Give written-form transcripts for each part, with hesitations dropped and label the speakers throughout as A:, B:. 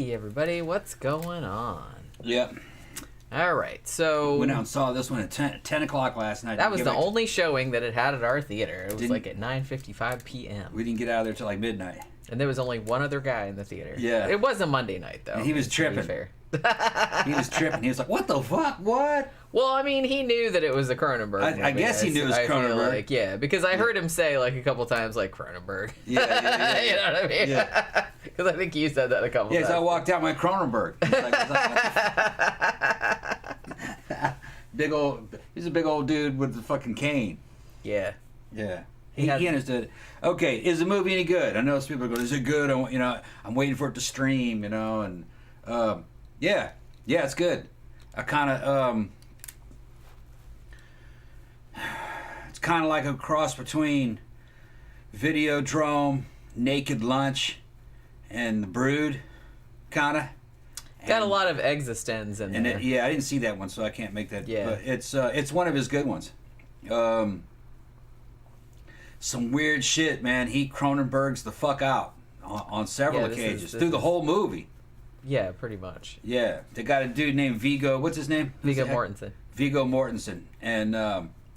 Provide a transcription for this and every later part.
A: Hey, everybody, what's going on?
B: Yep.
A: All right, so...
B: Went out and saw this one at 10 o'clock last night.
A: That was the only showing that it had at our theater. It was like at 9:55 p.m.
B: We didn't get out of there till like midnight.
A: And there was only one other guy in the theater.
B: Yeah.
A: It was a Monday night, though.
B: And he was tripping.
A: Fair.
B: He was tripping. He was like, what the fuck? What?
A: Well, I mean, he knew that it was a Cronenberg movie.
B: I guess he knew it was Cronenberg.
A: Like, yeah, because I heard him say, like, a couple times, like, Cronenberg.
B: Yeah.
A: You know what I mean?
B: Yeah.
A: Because I think you said that a couple times.
B: Yeah, so I walked out my Cronenberg. He's a big old dude with the fucking cane.
A: Yeah.
B: Yeah. He understood it. Okay, is the movie any good? I know some people are going, is it good? I'm waiting for it to stream, and yeah, it's good. I kind of it's kind of like a cross between Videodrome, Naked Lunch, and The Brood, kind of.
A: Got a lot of existence in there.
B: I didn't see that one, so I can't make that.
A: Yeah.
B: But it's one of his good ones. Some weird shit, man. He Cronenberg's the fuck out on several occasions through the whole movie.
A: Yeah, pretty much.
B: Yeah, they got a dude named Viggo. What's his name?
A: Viggo Mortensen.
B: Viggo Mortensen, and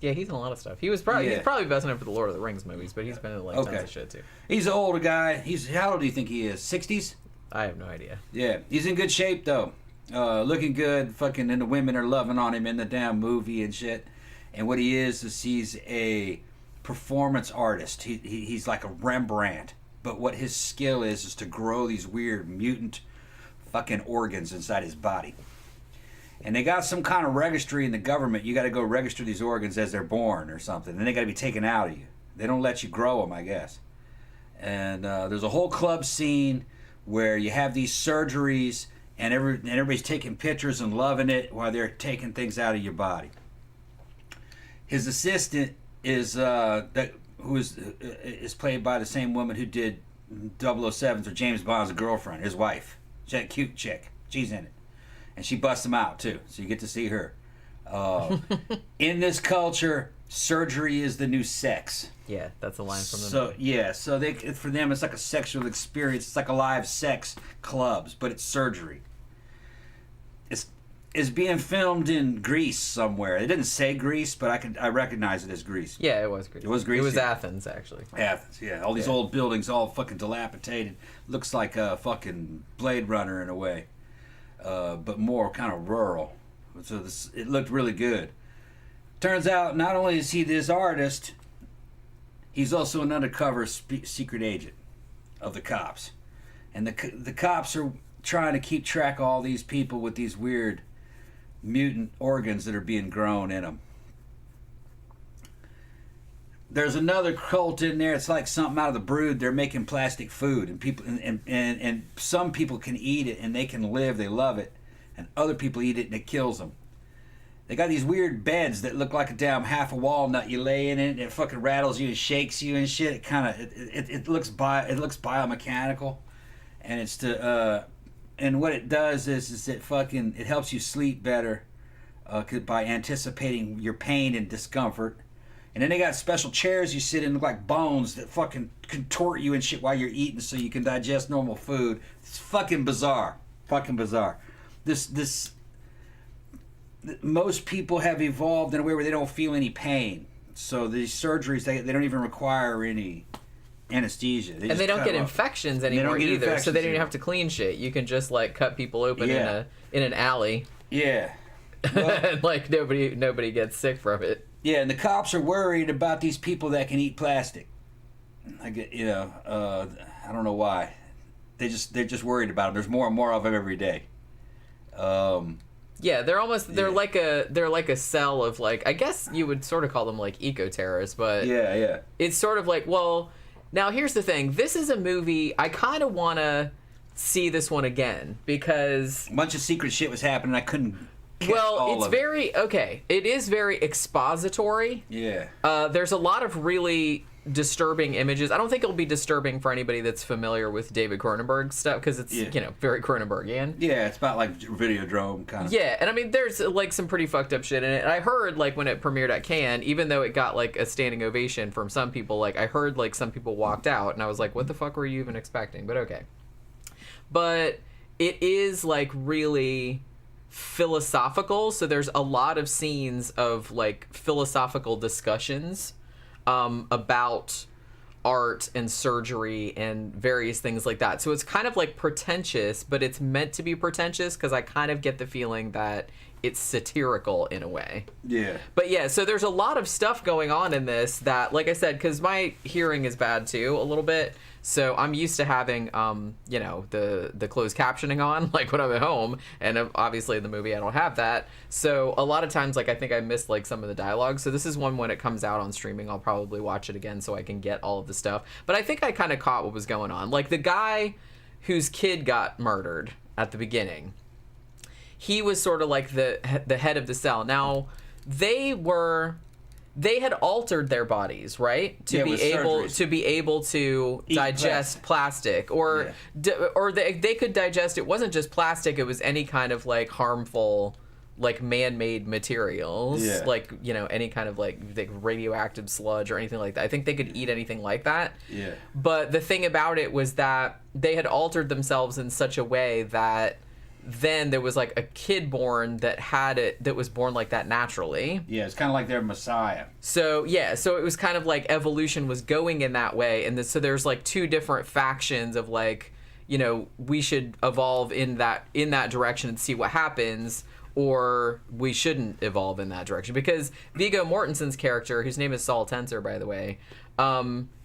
A: yeah, he's in a lot of stuff. He's probably best known for the Lord of the Rings movies, but he's been in like tons of shit too.
B: He's an older guy. How old do you think he is? 60s?
A: I have no idea.
B: Yeah, he's in good shape though. Looking good. Fucking, and the women are loving on him in the damn movie and shit. And what he is he's a performance artist. He's like a Rembrandt, but what his skill is to grow these weird mutant fucking organs inside his body. And they got some kind of registry in the government. You got to go register these organs as they're born or something, and they got to be taken out of you. They don't let you grow them, I guess. And there's a whole club scene where you have these surgeries, and everybody's taking pictures and loving it while they're taking things out of your body. His assistant is played by the same woman who did 007's or James Bond's girlfriend, his wife. She's that cute chick. She's in it. And she busts him out, too. So you get to see her. In this culture, surgery is the new sex.
A: Yeah, that's a line from the movie.
B: So for them, it's like a sexual experience. It's like a live sex clubs, but it's surgery. It's being filmed in Greece somewhere. It didn't say Greece, but I recognize it as Greece.
A: Yeah, it was Greece.
B: It was Greece.
A: It was Athens, actually.
B: Athens, yeah. All these old buildings, all fucking dilapidated. Looks like a fucking Blade Runner in a way, but more kind of rural. So it looked really good. Turns out, not only is he this artist, he's also an undercover secret agent of the cops, and the cops are trying to keep track of all these people with these weird mutant organs that are being grown in them. There's another cult in there. It's like something out of The Brood. They're making plastic food, and people and some people can eat it and they can live. They love it, and other people eat it and it kills them. They got these weird beds that look like a damn half a walnut. You lay in it and it fucking rattles you and shakes you and shit. It kind of it looks biomechanical, and it's to and what it does is it helps you sleep better by anticipating your pain and discomfort. And then they got special chairs you sit in, look like bones that fucking contort you and shit while you're eating so you can digest normal food. It's fucking bizarre. Fucking bizarre. Most people have evolved in a way where they don't feel any pain. So these surgeries, they don't even require any anesthesia.
A: They don't get infections anymore either, so they don't even have to clean shit. You can just like cut people open in an alley.
B: Yeah. Well,
A: like nobody gets sick from it.
B: Yeah, and the cops are worried about these people that can eat plastic. I don't know why. They're just worried about them. There's more and more of them every day.
A: Yeah, they're like a cell of, like, I guess you would sort of call them like eco-terrorists, but
B: yeah. It's
A: sort of like, well, now here's the thing. This is a movie I kind of want to see this one again because
B: a bunch of secret shit was happening. I couldn't.
A: It is very expository.
B: Yeah.
A: There's a lot of really disturbing images. I don't think it'll be disturbing for anybody that's familiar with David Cronenberg stuff because it's very Cronenbergian.
B: Yeah, it's about like Videodrome kind of.
A: Yeah, and I mean there's like some pretty fucked up shit in it. And I heard like when it premiered at Cannes, even though it got like a standing ovation from some people, like I heard like some people walked out and I was like, what the fuck were you even expecting? But okay. But it is like really philosophical. So there's a lot of scenes of like philosophical discussions about art and surgery and various things like that. So it's kind of like pretentious, but it's meant to be pretentious because I kind of get the feeling that it's satirical in a way.
B: Yeah.
A: But yeah, so there's a lot of stuff going on in this that, like I said, because my hearing is bad too, a little bit. So I'm used to having, you know, the closed captioning on, like when I'm at home, and obviously in the movie I don't have that. So a lot of times, like I think I missed like some of the dialogue. So this is one when it comes out on streaming, I'll probably watch it again so I can get all of the stuff. But I think I kind of caught what was going on. Like the guy whose kid got murdered at the beginning, he was sort of like the head of the cell. Now they had altered their bodies, right, to be able to digest plastic, or they could digest. It wasn't just plastic; it was any kind of like harmful, like man-made materials, like, you know, any kind of like radioactive sludge or anything like that. I think they could eat anything like that.
B: Yeah.
A: But the thing about it was that they had altered themselves in such a way that then there was like a kid born that was born like that naturally.
B: Yeah, it's kind of like their Messiah.
A: So yeah, so it was kind of like evolution was going in that way, and so there's like two different factions of like, you know, we should evolve in that direction and see what happens, or we shouldn't evolve in that direction. Because Viggo Mortensen's character, whose name is Saul Tenser, by the way,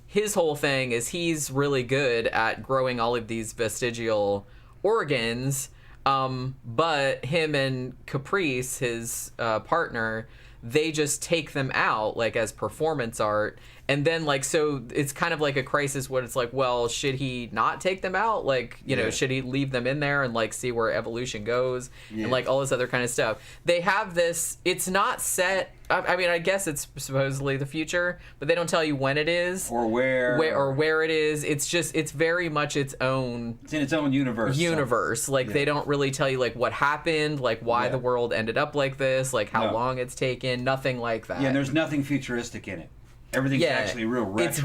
A: his whole thing is he's really good at growing all of these vestigial organs. But him and Caprice, his partner, they just take them out like as performance art. And then like, so it's kind of like a crisis when it's like, well, should he not take them out? Like, you know, should he leave them in there and like see where evolution goes and like all this other kind of stuff? They have this, it's not set. I mean, I guess it's supposedly the future, but they don't tell you when it is
B: or where
A: it is. It's just, it's very much its own.
B: It's in its own universe.
A: So. Like they don't really tell you like what happened, like why the world ended up like this, like how long it's taken, nothing like that.
B: Yeah, and there's nothing futuristic in it. Everything's actually real retro.
A: It's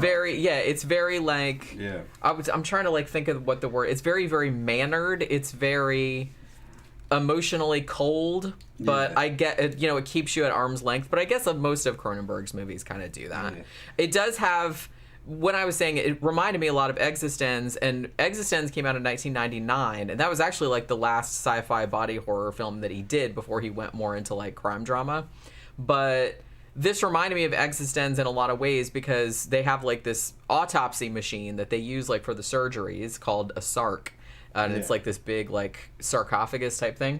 A: very like, I'm trying to like think of what the word, it's very, very mannered. It's very emotionally cold, but I get it, you know, it keeps you at arm's length. But I guess most of Cronenberg's movies kind of do that. It does have, when I was saying it reminded me a lot of Existenz, and Existenz came out in 1999, and that was actually like the last sci-fi body horror film that he did before he went more into like crime drama. But this reminded me of Existenz in a lot of ways because they have like this autopsy machine that they use like for the surgeries called a sark. And it's like this big like sarcophagus type thing.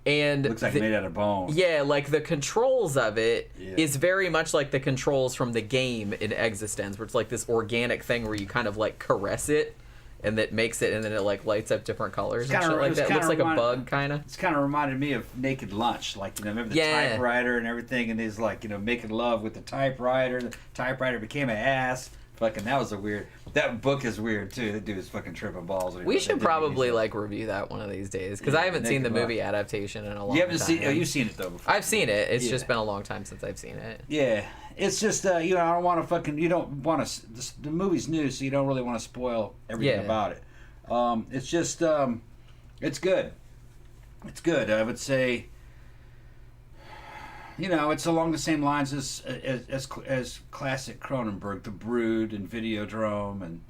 A: And
B: looks like made out of bone.
A: Yeah, like the controls of it is very much like the controls from the game in Existenz, where it's like this organic thing where you kind of like caress it and that makes it, and then it like lights up different colors and shit like that. It looks like a bug kind of.
B: It's kind of reminded me of Naked Lunch, like, you know, remember the typewriter and everything, and he's like, you know, making love with the typewriter. The typewriter became an ass. Fucking, that was a weird. That book is weird too. That dude is fucking tripping balls.
A: We should probably like review that one of these days because I haven't seen the movie adaptation in a long time.
B: You haven't seen? Oh, you've seen it though before.
A: I've seen it. It's just been a long time since I've seen it.
B: Yeah, it's just you know, I don't want to fucking. You don't want to. The movie's new, so you don't really want to spoil everything about it. It's just it's good. It's good. I would say. You know, it's along the same lines as classic Cronenberg, The Brood and Videodrome, and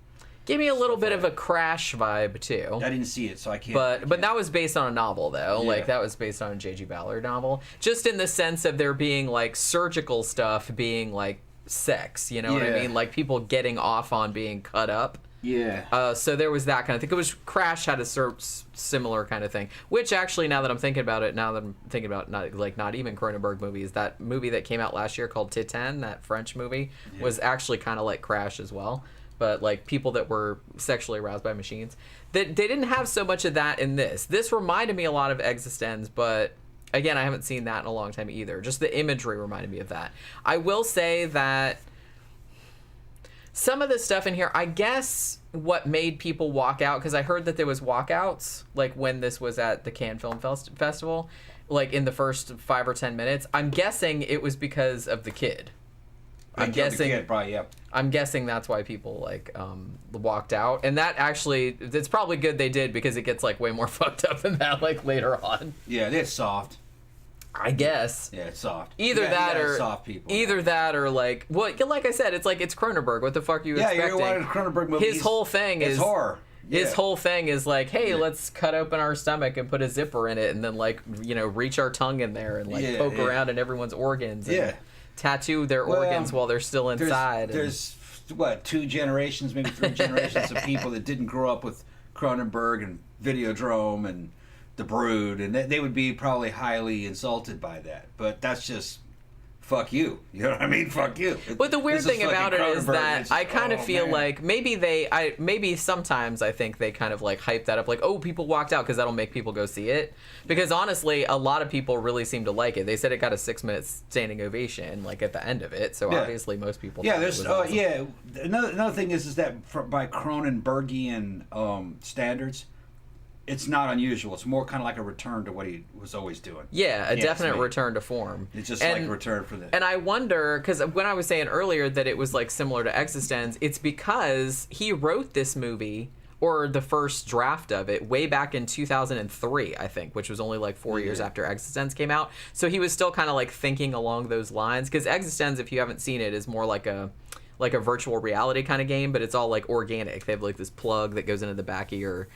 A: give me a little bit of a Crash vibe too.
B: I didn't see it, so I can't.
A: But that was based on a novel though. Yeah. Like that was based on a J.G. Ballard novel. Just in the sense of there being like surgical stuff being like sex. You know what I mean? Like people getting off on being cut up.
B: Yeah.
A: So there was that kind of thing. It was Crash had a similar kind of thing. Which actually, now that I'm thinking about it, not even Cronenberg movies, that movie that came out last year called Titan, that French movie, was actually kind of like Crash as well. But like people that were sexually aroused by machines. They didn't have so much of that in this. This reminded me a lot of Existenz, but again, I haven't seen that in a long time either. Just the imagery reminded me of that. I will say that some of the stuff in here, I guess what made people walk out, because I heard that there was walkouts, like when this was at the Cannes Film Festival, like in the first 5 or 10 minutes. I'm guessing it was because of the kid. I'm guessing.
B: The kid, probably, yeah.
A: I'm guessing that's why people like walked out, and that actually, it's probably good they did because it gets like way more fucked up than that like later on.
B: Yeah, it's soft.
A: I guess.
B: Yeah, it's soft.
A: Either that or
B: soft people.
A: Either that or like, well, like I said, it's like it's Cronenberg. What the fuck are you expecting?
B: Yeah, you're watching a Cronenberg movie.
A: His whole thing is
B: horror. Yeah.
A: His whole thing is like, hey, let's cut open our stomach and put a zipper in it, and then like reach our tongue in there and like poke around in everyone's organs. And tattoo their organs while they're still inside.
B: There's what, 2 generations, maybe 3 generations of people that didn't grow up with Cronenberg and Videodrome and The Brood, and they would be probably highly insulted by that. But that's just fuck you. You know what I mean? Fuck you.
A: But the weird thing about it is that I kind of feel like maybe sometimes I think they kind of like hype that up, like, oh, people walked out because that'll make people go see it. Because honestly, a lot of people really seem to like it. They said it got a 6-minute standing ovation like at the end of it. So obviously most people.
B: Yeah, there's awesome. Another thing is that by Cronenbergian standards, it's not unusual. It's more kind of like a return to what he was always doing.
A: Yeah, a definite return to form.
B: It's just like a return for that.
A: And I wonder, because when I was saying earlier that it was like similar to Existenz, it's because he wrote this movie, or the first draft of it, way back in 2003, I think, which was only like 4 years after Existenz came out. So he was still kind of like thinking along those lines. Because Existenz, if you haven't seen it, is more like a virtual reality kind of game, but it's all like organic. They have like this plug that goes into the back of your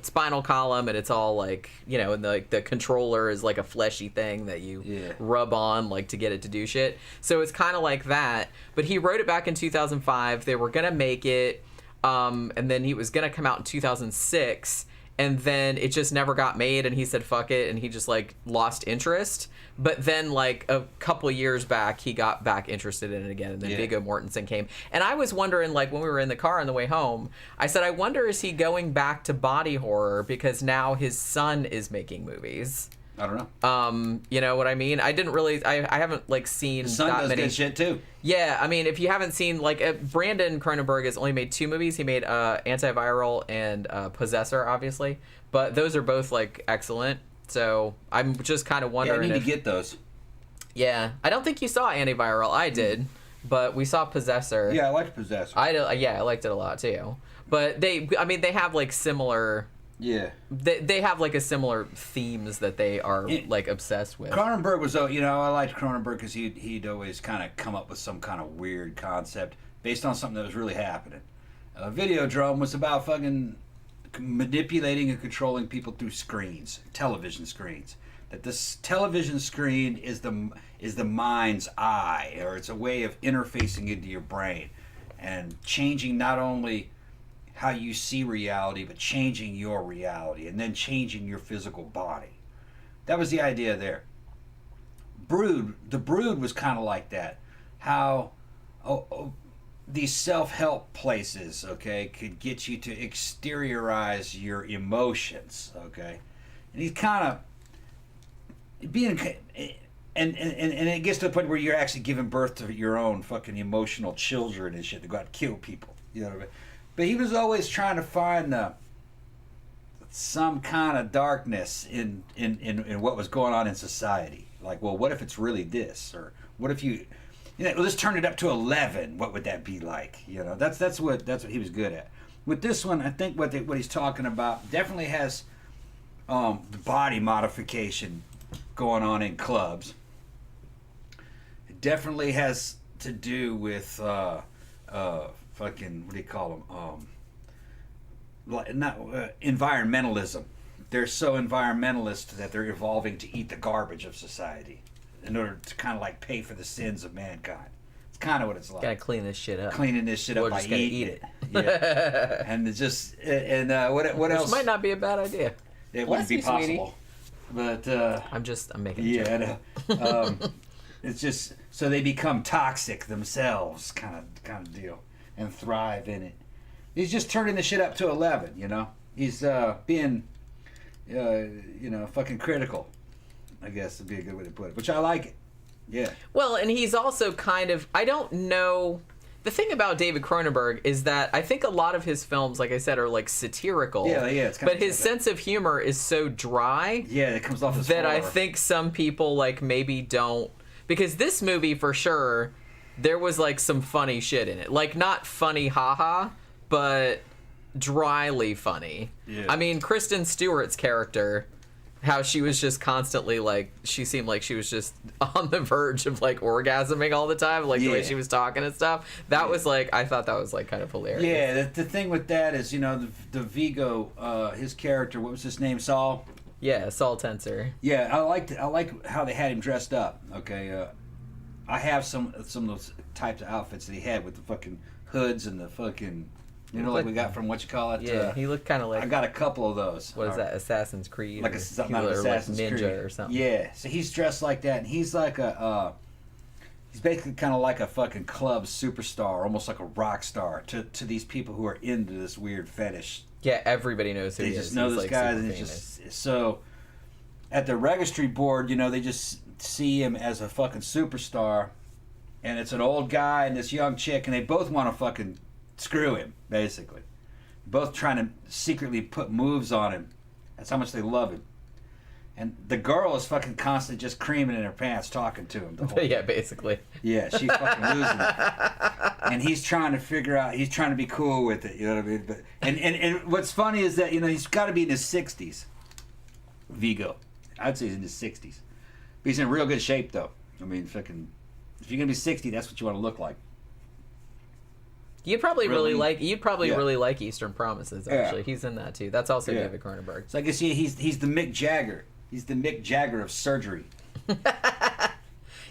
A: spinal column, and it's all like, and the controller is like a fleshy thing that you rub on like to get it to do shit. So it's kind of like that. But he wrote it back in 2005. They were gonna make it, and then he was gonna come out in 2006. And then it just never got made, and he said fuck it, and he just like lost interest. But then like a couple of years back, he got back interested in it again, and then Viggo Mortensen came. And I was wondering, like when we were in the car on the way home, I said, I wonder, is he going back to body horror because now his son is making movies?
B: I don't know.
A: You know what I mean? I didn't really. I haven't like seen
B: His son
A: that
B: does
A: many
B: good shit too.
A: Yeah, I mean, if you haven't seen like Brandon Cronenberg has only made 2 movies. He made Antiviral and Possessor, obviously, but those are both like excellent. So I'm just kind of wondering.
B: I need to get those.
A: Yeah, I don't think you saw Antiviral. I did, but we saw Possessor.
B: Yeah, I liked Possessor.
A: I liked it a lot too. But they have like similar.
B: Yeah.
A: They have like a similar themes that they are like obsessed with.
B: Cronenberg was, I liked Cronenberg because he'd always kind of come up with some kind of weird concept based on something that was really happening. Videodrome was about fucking manipulating and controlling people through screens, television screens. That this television screen is the mind's eye, or it's a way of interfacing into your brain and changing not only how you see reality, but changing your reality and then changing your physical body. That was the idea there. The Brood was kind of like that. How these self-help places, okay, could get you to exteriorize your emotions, okay? And he's kind of being, and it gets to the point where you're actually giving birth to your own fucking emotional children and shit to go out and kill people. You know what I mean? But he was always trying to find some kind of darkness in what was going on in society. Like, well, what if it's really this? Or what if let's turn it up to 11. What would that be like? That's what he was good at. With this one, I think what he's talking about definitely has the body modification going on in clubs. It definitely has to do with fucking, what do you call them? Environmentalism. They're so environmentalist that they're evolving to eat the garbage of society in order to kind of like pay for the sins of mankind. It's kind of what it's like.
A: Gotta clean this shit up.
B: Cleaning this shit up by eating
A: it.
B: Yeah. And it's just what else?
A: Which might not be a bad idea.
B: It wouldn't be possible. Sweetie. But
A: I'm making a joke.
B: I know. It's just so they become toxic themselves, kind of deal, and thrive in it. He's just turning the shit up to 11, He's being, fucking critical, I guess would be a good way to put it. Which I like it. Yeah. Well,
A: and he's also kind of, I don't know. The thing about David Cronenberg is that I think a lot of his films, like I said, are like satirical.
B: Yeah. It's
A: but his sense of humor is so dry.
B: Yeah, it comes off as
A: that
B: horror.
A: I think some people like maybe don't. Because this movie, for sure, there was like some funny shit in it. Like not funny haha, but dryly funny.
B: Yeah.
A: I mean, Kristen Stewart's character, how she was just constantly like, she seemed like she was just on the verge of like orgasming all the time, like the way she was talking and stuff. That was like, I thought that was like kind of hilarious.
B: Yeah, the thing with that is, you know, the Vigo, his character, what was his name, Saul?
A: Yeah, Saul Tensor.
B: Yeah, I like how they had him dressed up. Okay, I have some of those types of outfits that he had with the fucking hoods and the fucking, you know, like we got from what you call it.
A: Yeah, he looked kind of like.
B: I got a couple of those.
A: What is that? Assassin's Creed.
B: Like something out of Assassin's
A: like Ninja
B: Creed
A: or something.
B: Yeah, so he's dressed like that, and he's like he's basically kind of like a fucking club superstar, almost like a rock star to these people who are into this weird fetish.
A: Yeah, everybody knows who he is.
B: They just know this guy, and it's just so. At the registry board, you know, they just see him as a fucking superstar, and it's an old guy and this young chick, and they both want to fucking screw him, basically. Both trying to secretly put moves on him. That's how much they love him. And the girl is fucking constantly just creaming in her pants talking to him. The whole
A: yeah, basically.
B: Yeah, she's fucking losing it. And he's trying to figure out, he's trying to be cool with it, you know what I mean? But, and what's funny is that, you know, he's got to be in his 60s. Vigo. I'd say he's in his 60s. But he's in real good shape, though. I mean, fucking, if you're going to be 60, that's what you want to look like.
A: You'd probably really like Eastern Promises, actually.
B: Yeah.
A: He's in that, too. That's also David Cronenberg.
B: So I guess he's the Mick Jagger. He's the Mick Jagger of surgery.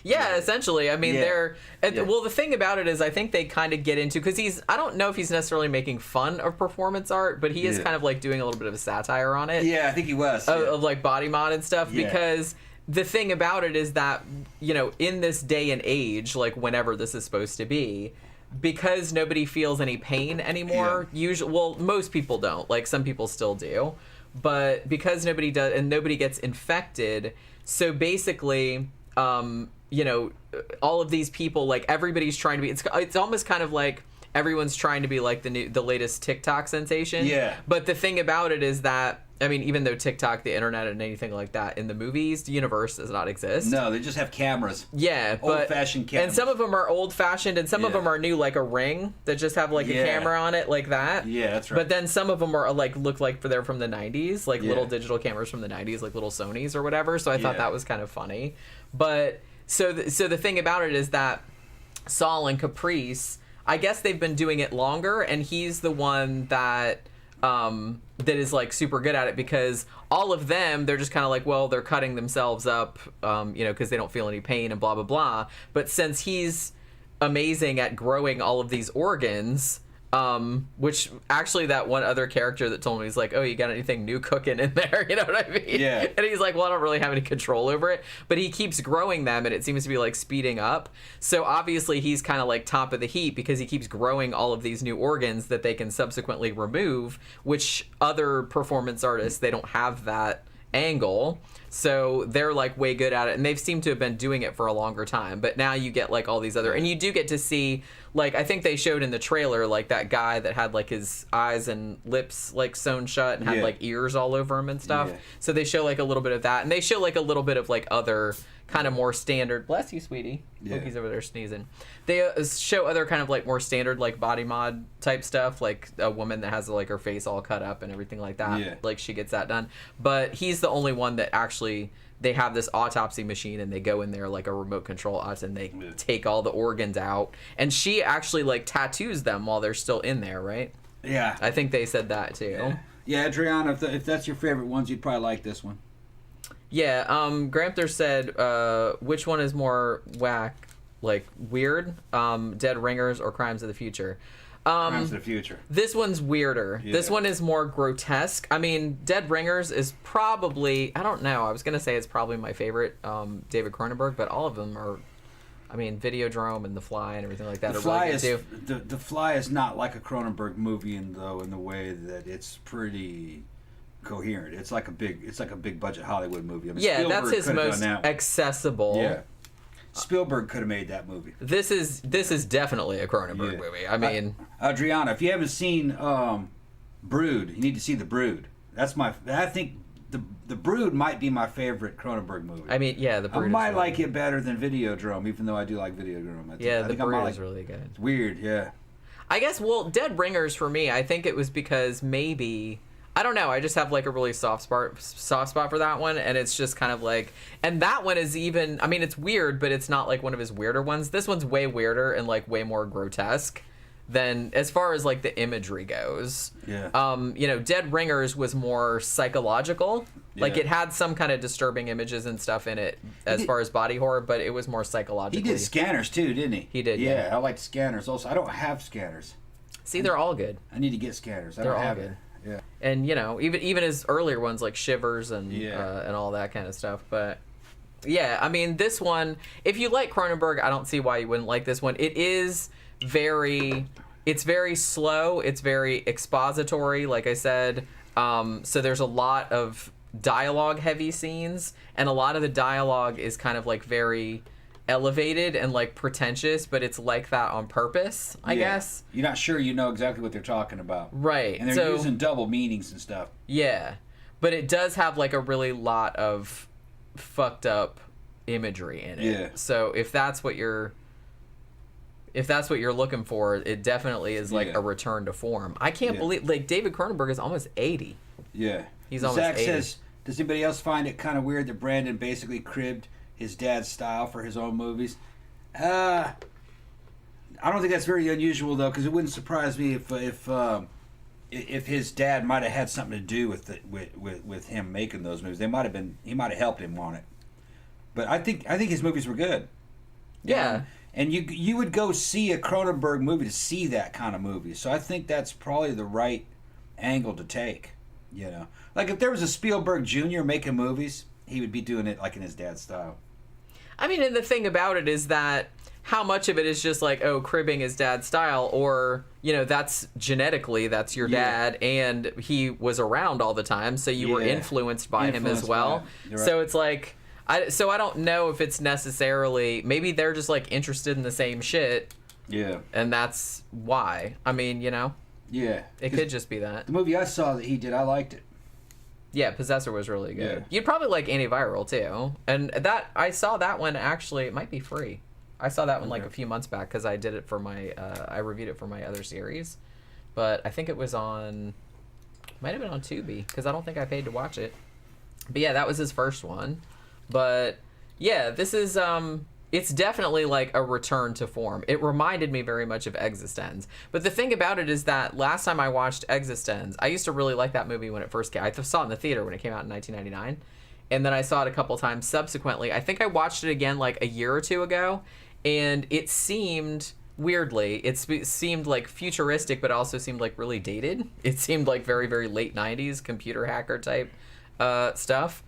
A: Yeah, essentially. I mean, well, the thing about it is I think they kind of get into, because I don't know if he's necessarily making fun of performance art, but he is kind of like doing a little bit of a satire on it.
B: Yeah, I think he was.
A: Of like body mod and stuff, because the thing about it is that, you know, in this day and age, like whenever this is supposed to be, because nobody feels any pain anymore, well, most people don't, like some people still do, but because nobody does, and nobody gets infected, so basically, you know, all of these people, like everybody's trying to be, it's almost kind of like everyone's trying to be like the latest TikTok sensation. Yeah. But the thing about it is that, I mean, even though TikTok, the internet, and anything like that in the movies, the universe does not exist.
B: No, they just have cameras.
A: Yeah,
B: old-fashioned cameras.
A: And some of them are old-fashioned, and some of them are new, like a Ring that just have like a camera on it, like that.
B: Yeah, that's right.
A: But then some of them are like look like they're from the '90s, like little digital cameras from the '90s, like little Sonys or whatever. So I thought that was kind of funny. But so the thing about it is that Saul and Caprice, I guess they've been doing it longer, and he's the one that that is like super good at it, because all of them, they're just kind of like, well, they're cutting themselves up, you know, because they don't feel any pain and blah blah blah. But since he's amazing at growing all of these organs, which actually that one other character that told me, he's like, oh, you got anything new cooking in there? You know what I mean? Yeah. And he's like, well, I don't really have any control over it, but he keeps growing them, and it seems to be like speeding up. So obviously he's kind of like top of the heap, because he keeps growing all of these new organs that they can subsequently remove, which other performance artists, they don't have that angle. So they're like way good at it, and they've seemed to have been doing it for a longer time. But now you get like all these other, and you do get to see, like, I think they showed in the trailer, like that guy that had like his eyes and lips like sewn shut and had like ears all over him and stuff. So they show like a little bit of that, and they show like a little bit of like other kind of more standard, bless you, sweetie. He's over there sneezing. They show other kind of like more standard like body mod type stuff, like a woman that has like her face all cut up and everything like that. Like she gets that done. But he's the only one that actually, they have this autopsy machine, and they go in there like a remote control and they take all the organs out, and she actually like tattoos them while they're still in there, right? Yeah, I think they said that too.
B: Yeah, Adriana, if that's your favorite ones, you'd probably like this one.
A: Yeah, Gramthars said, which one is more whack, like weird, Dead Ringers or Crimes of the Future?
B: Crimes of the Future.
A: This one's weirder. Yeah. This one is more grotesque. I mean, Dead Ringers is probably, I don't know, I was going to say it's probably my favorite David Cronenberg, but all of them are, I mean, Videodrome and The Fly and everything like that.
B: The Fly is not like a Cronenberg movie in the way that it's pretty coherent. It's like a big budget Hollywood movie. I mean,
A: yeah, Spielberg, that's his most accessible.
B: Yeah. Spielberg could have made that movie.
A: This is definitely a Cronenberg movie. I mean,
B: Adriana, if you haven't seen Brood, you need to see The Brood. I think The Brood might be my favorite Cronenberg movie.
A: I mean, yeah, The Brood.
B: I might like it better than Videodrome, even though I do like Videodrome.
A: The Brood is really good.
B: It's weird, yeah.
A: I guess, well, Dead Ringers for me, I think it was because maybe, I don't know, I just have like a really soft spot for that one, and it's just kind of like, and that one is even, I mean, it's weird, but it's not like one of his weirder ones. This one's way weirder and like way more grotesque than, as far as like the imagery goes.
B: Yeah.
A: You know, Dead Ringers was more psychological. Like, it had some kind of disturbing images and stuff in it as far as body horror, but it was more psychological.
B: He did Scanners too, didn't he?
A: He did,
B: yeah. I liked Scanners also. I don't have Scanners.
A: See, they're all good.
B: I need to get Scanners.
A: They're all good.
B: Yeah.
A: And, you know, even his earlier ones like Shivers and all that kind of stuff. But, yeah, I mean, this one, if you like Cronenberg, I don't see why you wouldn't like this one. It is it's very slow. It's very expository, like I said. So there's a lot of dialogue heavy scenes, and a lot of the dialogue is kind of like very elevated and like pretentious, but it's like that on purpose, I guess.
B: You're not sure you know exactly what they're talking about.
A: Right.
B: And they're using double meanings and stuff. Yeah.
A: But it does have like a really lot of fucked up imagery in it.
B: Yeah.
A: So if that's what you're looking for, it definitely is like a return to form. I can't believe, like, David Cronenberg is almost 80.
B: Yeah.
A: He's almost 80.
B: Says, does anybody else find it kind of weird that Brandon basically cribbed his dad's style for his own movies? I don't think that's very unusual, though, because it wouldn't surprise me if his dad might have had something to do with him making those movies. He might have helped him on it. But I think his movies were good.
A: Yeah.
B: And you would go see a Cronenberg movie to see that kind of movie. So I think that's probably the right angle to take. You know, like if there was a Spielberg Jr. making movies, he would be doing it like in his dad's style.
A: I mean, and the thing about it is that how much of it is just like, oh, cribbing his dad's style, or, you know, that's genetically, that's your dad, and he was around all the time, so you were influenced by him as well. Right. So it's like, I don't know if it's necessarily, maybe they're just like interested in the same shit. Yeah. And that's why. I mean, you know. Yeah. It could just be that.
B: The movie I saw that he did, I liked it.
A: Yeah, Possessor was really good. Yeah. You'd probably like Antiviral too. And that, I saw that one actually, it might be free. I saw that one like a few months back because I did it for my, I reviewed it for my other series. But I think it was on, might have been on Tubi because I don't think I paid to watch it. But yeah, that was his first one. But yeah, this is, it's definitely like a return to form. It reminded me very much of Existenz. But the thing about it is that last time I watched Existenz, I used to really like that movie when it first came. I saw it in the theater when it came out in 1999. And then I saw it a couple times subsequently. I think I watched it again like a year or two ago. And it seemed, weirdly, it seemed like futuristic, but also seemed like really dated. It seemed like very, very late 90s computer hacker type stuff.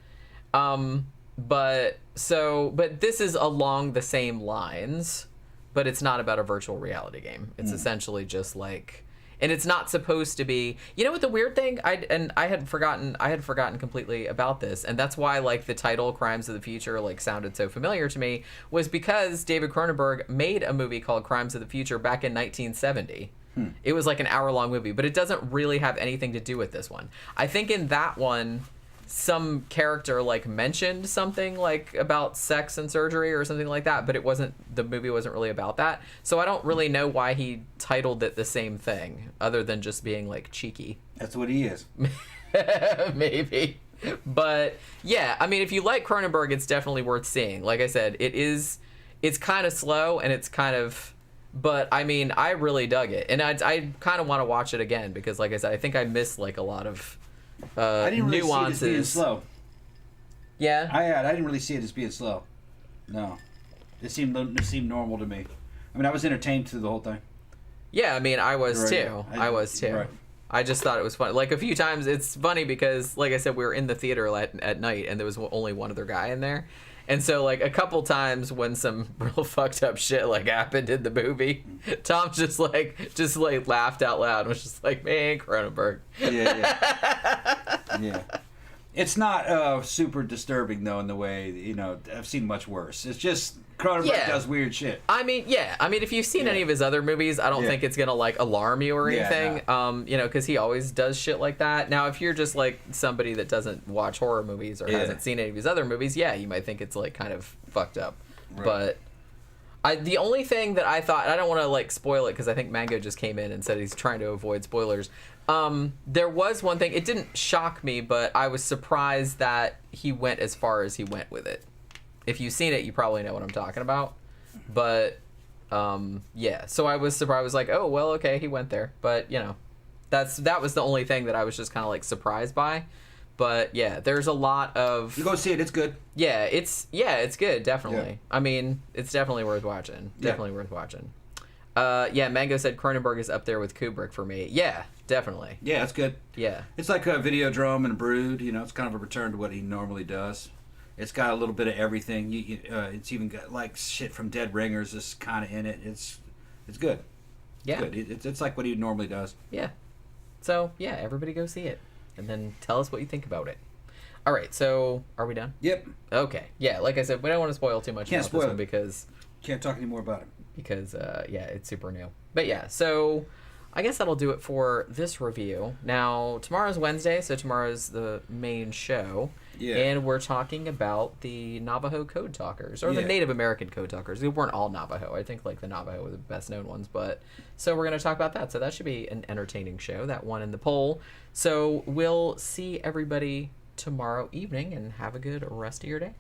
A: But this is along the same lines, but it's not about a virtual reality game. It's essentially just like, and it's not supposed to be, you know what the weird thing, I had forgotten completely about this, and that's why like the title Crimes of the Future like sounded so familiar to me, was because David Cronenberg made a movie called Crimes of the Future back in 1970. It was like an hour-long movie, but it doesn't really have anything to do with this one. I think in that one, some character like mentioned something like about sex and surgery or something like that, but the movie wasn't really about that. So I don't really know why he titled it the same thing, other than just being like cheeky.
B: That's what he is.
A: Maybe. But yeah, I mean, if you like Cronenberg, it's definitely worth seeing. Like I said, it's kind of slow and it's kind of, but I mean, I really dug it. And I kind of want to watch it again because like I said, I think I missed like a lot of
B: I didn't really
A: nuances.
B: See it as being slow.
A: Yeah?
B: I didn't really see it as being slow. No. It seemed normal to me. I mean, I was entertained through the whole thing.
A: Yeah, I mean, I was too. I was too.
B: Right.
A: I just thought it was fun. Like, a few times, it's funny because, like I said, we were in the theater at night, and there was only one other guy in there. And so, like, a couple times when some real fucked up shit, like, happened in the movie, Tom just laughed out loud and was just like, man, Cronenberg.
B: Yeah. It's not super disturbing though in the way I've seen much worse. It's just Cronenberg does weird shit.
A: I mean, if you've seen any of his other movies, I don't think it's gonna like alarm you or anything.
B: No.
A: Because he always does shit like that. Now, if you're just like somebody that doesn't watch horror movies or hasn't seen any of his other movies, you might think it's like kind of fucked up. Right. But the only thing that I thought, I don't want to like spoil it because I think Mango just came in and said he's trying to avoid spoilers. There was one thing, it didn't shock me, but I was surprised that he went as far as he went with it. If you've seen it, you probably know what I'm talking about. But, so I was surprised. I was like, oh, well, okay, he went there. But, that was the only thing that I was just kind of, like, surprised by. But, there's a lot of...
B: You go see it, it's good.
A: Yeah, it's good, definitely.
B: Yeah.
A: I mean, it's definitely worth watching. Definitely worth watching. Mango said Cronenberg is up there with Kubrick for me. Yeah, definitely.
B: Yeah, it's good.
A: Yeah.
B: It's like a Videodrome and Brood. It's kind of a return to what he normally does. It's got a little bit of everything. It's even got like shit from Dead Ringers is kind of in it. It's good.
A: Yeah.
B: Good. It's like what he normally does.
A: Yeah. So, everybody go see it. And then tell us what you think about it. All right, so are we done?
B: Yep.
A: Okay. Yeah, like I said, we don't want to spoil too much about this one because...
B: Can't talk any more about it.
A: Because, it's super new. But so I guess that'll do it for this review. Now, tomorrow's Wednesday, so tomorrow's the main show. Yeah. And we're talking about the Navajo Code Talkers, or the Native American Code Talkers. They weren't all Navajo. I think like the Navajo were the best known ones. But so we're going to talk about that. So that should be an entertaining show. That won in the poll. So we'll see everybody tomorrow evening, and have a good rest of your day.